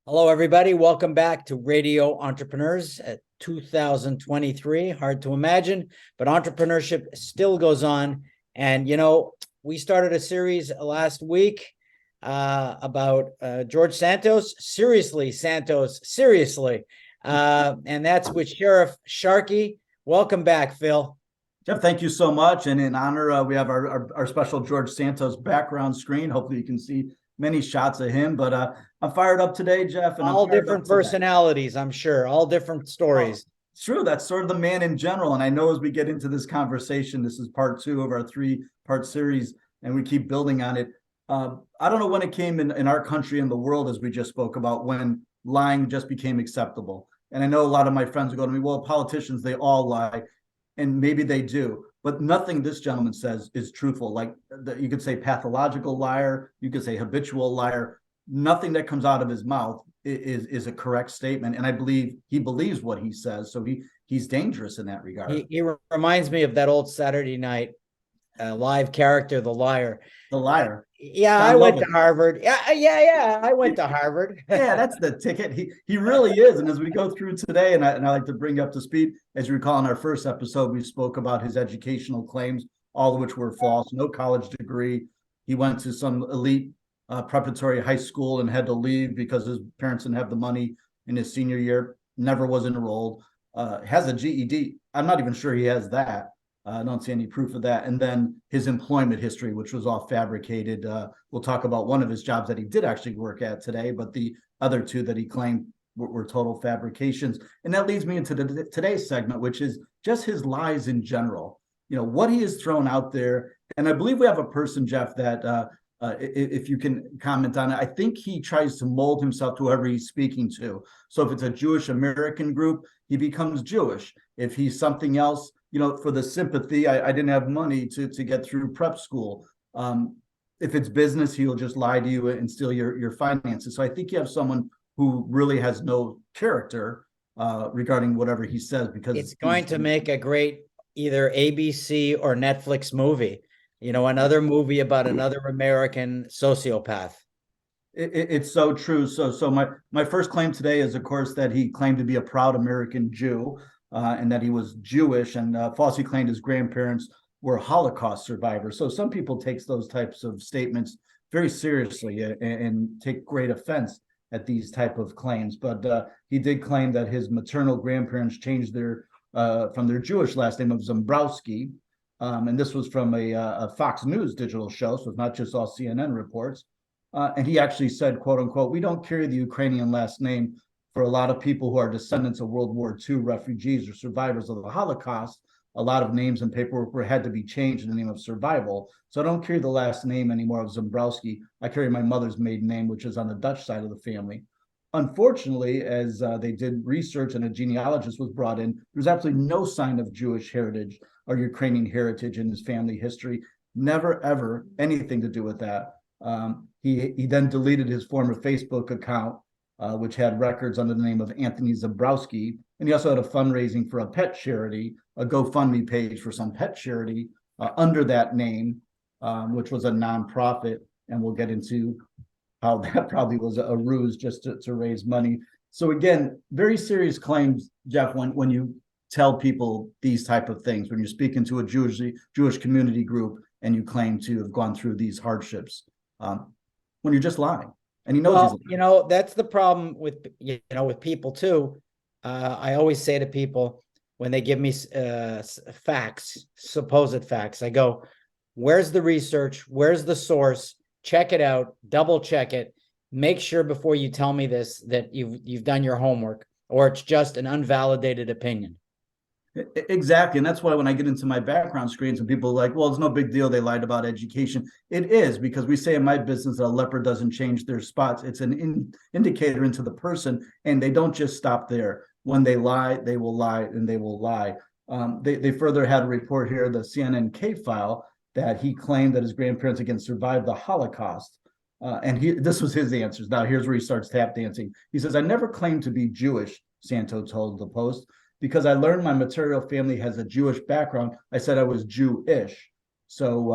Hello, everybody. Welcome back to Radio Entrepreneurs at 2023. Hard to imagine, but entrepreneurship still goes on. And, we started a series last week about George Santos. Seriously, Santos, seriously. And that's with Sheriff Sharkey. Welcome back, Phil. Jeff, thank you so much. And in honor, we have our special George Santos background screen. Hopefully you can see many shots of him, but I'm fired up today, Jeff. And All different personalities, I'm sure, all different stories. It's true. That's sort of the man in general. And I know as we get into this conversation, this is part 2 of our 3-part series, and we keep building on it. I don't know when it came in our country and the world, as we just spoke about, when lying just became acceptable. And I know a lot of my friends go to me, well, politicians, they all lie. And maybe they do, but nothing this gentleman says is truthful. Like you could say pathological liar, you could say habitual liar. Nothing that comes out of his mouth is a correct statement. And I believe he believes what he says. So he's dangerous in that regard. He reminds me of that old Saturday night live character, the liar. The liar. Yeah, I went to Harvard. Yeah. I went to Harvard. Yeah, that's the ticket. He really is. And as we go through today, and I like to bring up to speed, as you recall in our first episode, we spoke about his educational claims, all of which were false. No college degree. He went to some elite preparatory high school and had to leave because his parents didn't have the money in his senior year. Never was enrolled. Has a GED. I'm not even sure he has that. I don't see any proof of that. And then his employment history, which was all fabricated. We'll talk about one of his jobs that he did actually work at today, but the other 2 that he claimed were total fabrications. And that leads me into today's segment, which is just his lies in general. What he has thrown out there. And I believe we have a person, Jeff, that if you can comment on it, I think he tries to mold himself to whoever he's speaking to. So if it's a Jewish American group, he becomes Jewish. If he's something else, for the sympathy, I didn't have money to get through prep school. If it's business, he'll just lie to you and steal your finances. So I think you have someone who really has no character regarding whatever he says, because it's going to make a great either ABC or Netflix movie. Another movie about another American sociopath. It's so true. So my first claim today is, of course, that he claimed to be a proud American Jew. And that he was Jewish, and falsely claimed his grandparents were Holocaust survivors. So some people take those types of statements very seriously and take great offense at these type of claims. But he did claim that his maternal grandparents changed their from their Jewish last name of Zambrowski. And this was from a Fox News digital show, so it's not just all CNN reports. And he actually said, quote unquote, "We don't carry the Ukrainian last name. For a lot of people who are descendants of World War II refugees or survivors of the Holocaust, a lot of names and paperwork had to be changed in the name of survival. So I don't carry the last name anymore of Zambrowski. I carry my mother's maiden name, which is on the Dutch side of the family." Unfortunately, as they did research and a genealogist was brought in, there's absolutely no sign of Jewish heritage or Ukrainian heritage in his family history. Never, ever anything to do with that. He then deleted his former Facebook account, which had records under the name of Anthony Zambrowski. And he also had a fundraising for a pet charity, a GoFundMe page for some pet charity under that name, which was a nonprofit. And we'll get into how that probably was a ruse just to raise money. So again, very serious claims, Jeff, when you tell people these type of things, when you're speaking to a Jewish community group and you claim to have gone through these hardships, when you're just lying. And he knows. Well, that's the problem with people too. I always say to people when they give me facts, supposed facts, I go, "Where's the research? Where's the source? Check it out. Double check it. Make sure before you tell me this that you've done your homework, or it's just an unvalidated opinion." Exactly. And that's why when I get into my background screens and people are like, well, it's no big deal, they lied about education. It is, because we say in my business that a leopard doesn't change their spots. It's an indicator into the person, and they don't just stop there. When they lie, they will lie, and they will lie. They further had a report here, the CNN K file, that he claimed that his grandparents again survived the Holocaust. And this was his answers. Now here's where he starts tap dancing. He says, "I never claimed to be Jewish," Santo told the Post, "because I learned my maternal family has a Jewish background. I said I was Jewish." So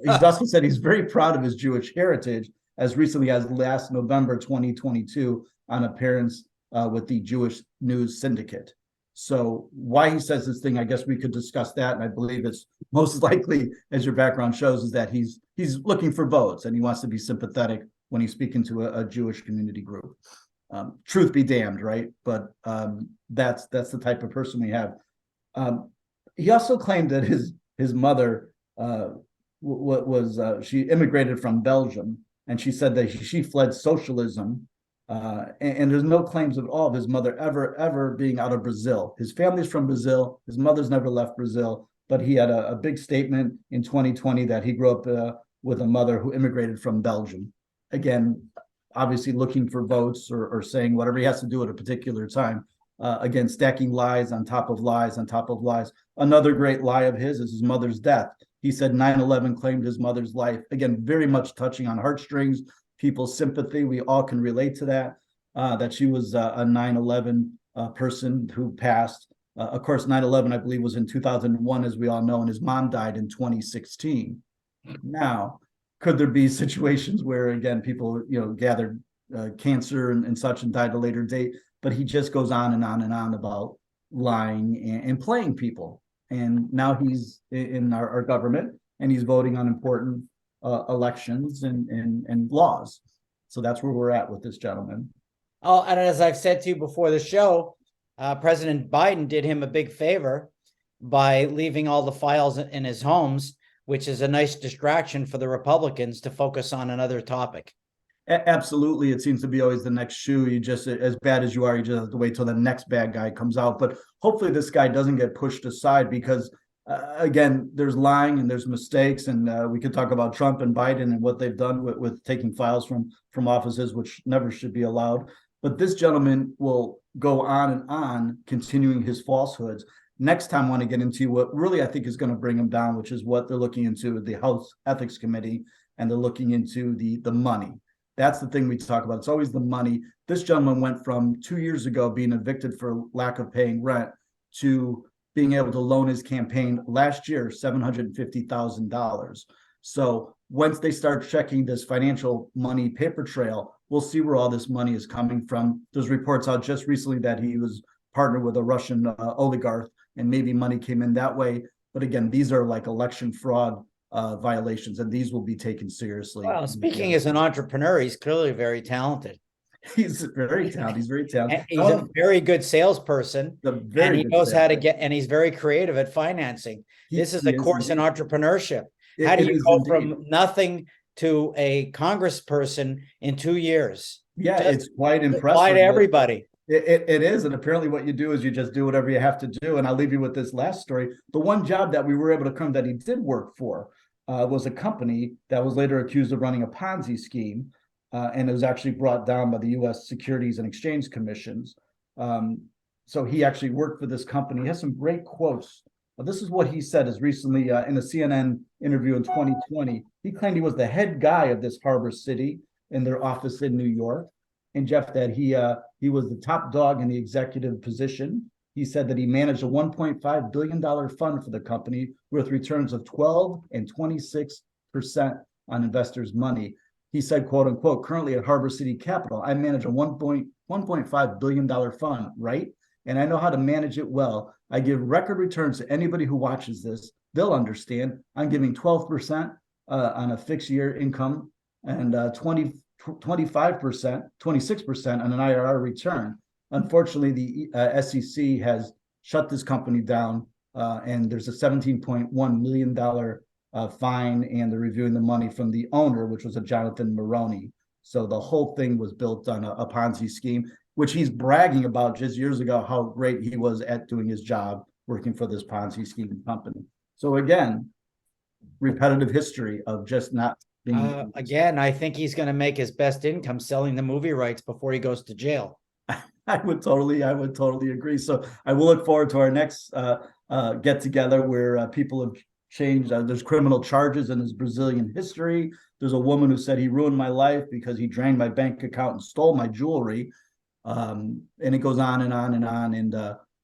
he also said he's very proud of his Jewish heritage, as recently as last November 2022 on appearance with the Jewish News Syndicate. So why he says this thing, I guess we could discuss that. And I believe it's most likely, as your background shows, is that he's looking for votes and he wants to be sympathetic when he's speaking to a Jewish community group. Truth be damned, right? But that's the type of person we have. He also claimed that his mother she immigrated from Belgium, and she said that she fled socialism. And there's no claims at all of his mother ever being out of Brazil. His family's from Brazil. His mother's never left Brazil, but he had a big statement in 2020 that he grew up with a mother who immigrated from Belgium. Again, obviously looking for votes or saying whatever he has to do at a particular time. Again, stacking lies on top of lies on top of lies. Another great lie of his is his mother's death. He said 9/11 claimed his mother's life. Again, very much touching on heartstrings, people's sympathy. We all can relate to that, that she was a 9/11 person who passed. Of course, 9/11, I believe, was in 2001, as we all know, and his mom died in 2016. Now, could there be situations where, again, people, gathered cancer and such and died at a later date? But he just goes on and on and on about lying and playing people. And now he's in our government and he's voting on important elections and laws. So that's where we're at with this gentleman. Oh, and as I've said to you before the show, President Biden did him a big favor by leaving all the files in his homes, which is a nice distraction for the Republicans to focus on another topic. Absolutely. It seems to be always the next shoe. You just, as bad as you are, you just have to wait till the next bad guy comes out. But hopefully this guy doesn't get pushed aside because, again, there's lying and there's mistakes. And we could talk about Trump and Biden and what they've done with taking files from offices, which never should be allowed. But this gentleman will go on and on, continuing his falsehoods. Next time, I want to get into what really I think is going to bring him down, which is what they're looking into the House Ethics Committee, and they're looking into the money. That's the thing we talk about. It's always the money. This gentleman went from 2 years ago being evicted for lack of paying rent to being able to loan his campaign last year $750,000. So once they start checking this financial money paper trail, we'll see where all this money is coming from. There's reports out just recently that he was partnered with a Russian oligarch, and maybe money came in that way. But again, these are like election fraud violations, and these will be taken seriously. Well, speaking as an entrepreneur, he's clearly very talented. He's very talented. He's very talented. He's a very good salesperson, and he knows how to get, and he's very creative at financing. This is a course in entrepreneurship. How do you go from nothing to a congressperson in 2 years? Yeah, it's quite impressive. Apply to everybody. It is. And apparently what you do is you just do whatever you have to do. And I'll leave you with this last story. The one job that we were able to come that he did work for was a company that was later accused of running a Ponzi scheme. And it was actually brought down by the U.S. Securities and Exchange Commissions. So he actually worked for this company. He has some great quotes. This is what he said as recently in a CNN interview in 2020. He claimed he was the head guy of this harbor city in their office in New York. And Jeff, that he was the top dog in the executive position. He said that he managed a $1.5 billion fund for the company with returns of 12 and 26% on investors' money. He said, quote unquote, currently at Harbor City Capital, I manage a $1.5 billion fund, right? And I know how to manage it well. I give record returns to anybody who watches this. They'll understand. I'm giving 12% on a fixed year income and 25%, 26% on an IRR return. Unfortunately, the SEC has shut this company down, and there's a $17.1 million fine, and they're reviewing the money from the owner, which was a Jonathan Maroney. So the whole thing was built on a Ponzi scheme, which he's bragging about just years ago, how great he was at doing his job working for this Ponzi scheme company. So again, repetitive history of just not being. Again, I think he's going to make his best income selling the movie rights before he goes to jail. I would totally agree. So I will look forward to our next get together where people have changed. There's criminal charges in his Brazilian history. There's a woman who said he ruined my life because he drained my bank account and stole my jewelry. And it goes on and on and on. And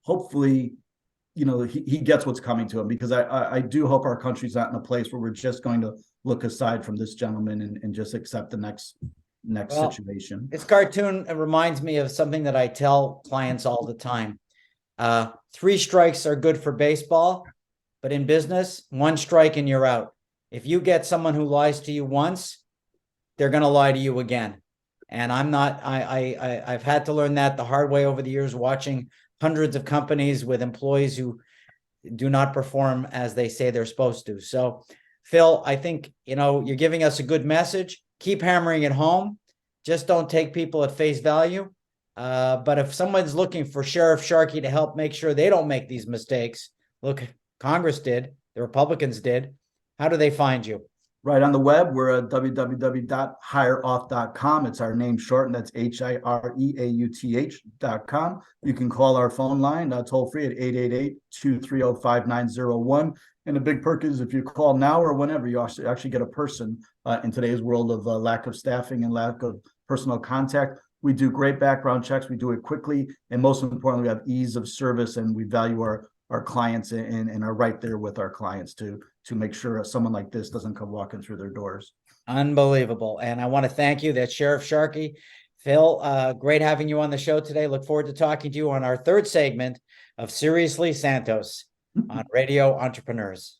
hopefully he gets what's coming to him, because I do hope our country's not in a place where we're just going to look aside from this gentleman and just accept the next situation. This cartoon reminds me of something that I tell clients all the time. 3 strikes are good for baseball, but in business, 1 strike and you're out. If you get someone who lies to you once, they're going to lie to you again. And I've had to learn that the hard way over the years, watching hundreds of companies with employees who do not perform as they say they're supposed to. So, Phil, I think, you're giving us a good message. Keep hammering it home. Just don't take people at face value. But if someone's looking for Sheriff Sharkey to help make sure they don't make these mistakes, look, Congress did, the Republicans did. How do they find you? Right on the web, we're at www.hireoff.com. It's our name short, and that's HIREAUTH.com. You can call our phone line toll free at 888-230-5901. And the big perk is, if you call now or whenever, you actually get a person in today's world of lack of staffing and lack of personal contact. We do great background checks. We do it quickly. And most importantly, we have ease of service, and we value our clients and are right there with our clients to make sure someone like this doesn't come walking through their doors. Unbelievable. And I want to thank you. That's Sheriff Sharkey. Phil, great having you on the show today. Look forward to talking to you on our 3rd segment of Seriously Santos on Radio Entrepreneurs.